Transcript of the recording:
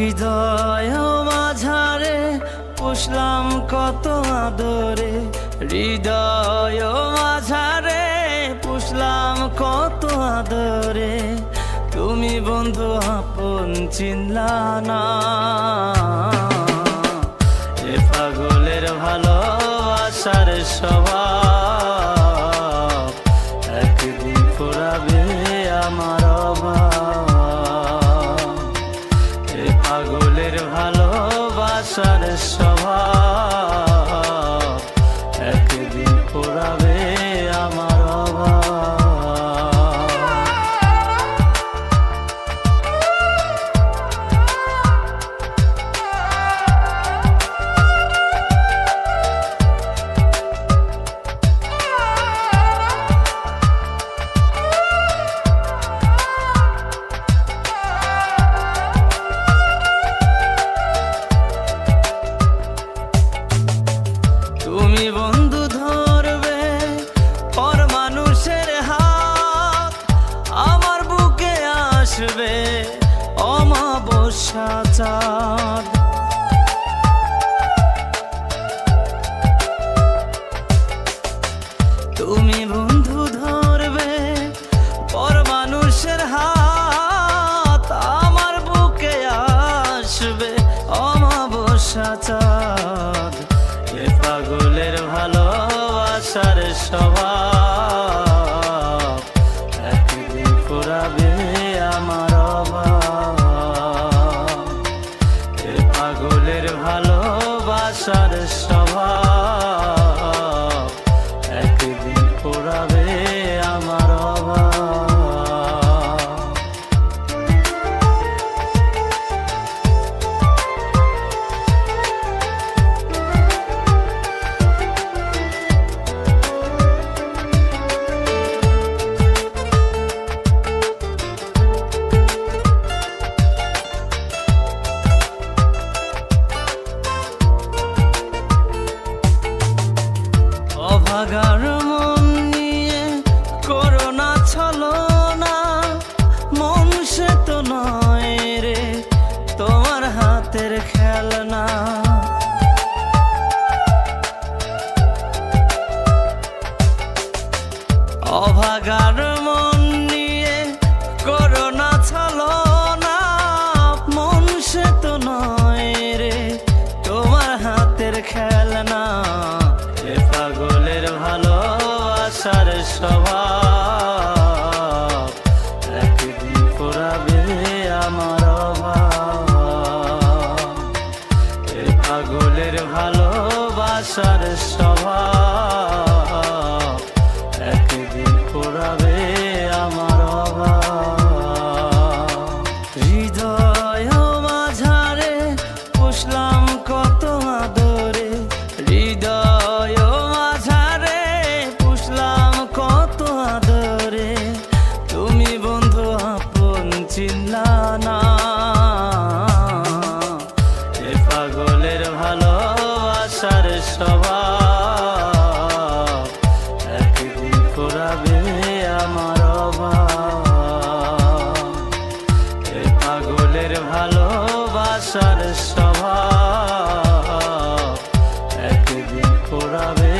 হৃদয় মাঝারে পুষলাম কত আদরে, হৃদয় মাঝারে পুষলাম কত আদরে, তুমি বন্ধু আপন চিনলা না। এ পাগলের ভালোবাসার স্বভাব একদিন ফুরাবে আমার অভাব। এ পাগলের ভালোবাসার স্বভাব একদিন ফুরাবে আমার অভাব। তুমি বন্ধু ধরবে পর মানুষের হাত, আমার বুকে আসবে অমাবস্যা চাঁদ। তুমি বন্ধু ধরবে পর মানুষের হাত, আমার বুকে আসবে অমাবস্যা চাঁদ। এ পাগলের ভালোবাসার স্বভাব একদিন ফুরাবে আমার অভাব। এ পাগলের ভালোবাসার স্বভাব একদিন ফুরাবে আমার অভাব। অভাগার মন নিয়ে করোনা ছলনা, মন সে তো নয় রে তোমার হাতের খেলনা। অভাগার মন নিয়ে করোনা ছলনা, মন সে তো নয় রে তোমার হাতের খেলনা। এ পাগলের ভালোবাসার স্বভাব একদিন ফুরাবে আমার অভাব। এ পাগলের ভালোবাসার স্বভাব একদিন ফুরাবে আমার অভাব। হৃদয় মাঝারে পুষলাম কত আদরে, হৃদয় মাঝারে পুষলাম কত আদরে, তুমি বন্ধু আপন চিনলা না। এ পাগলের ভালোবাসার স্বভাব একদিন ফুরাবে আমার অভাব। এ পাগলের ভালোবাসার স্বভাব একদিন ফুরাবে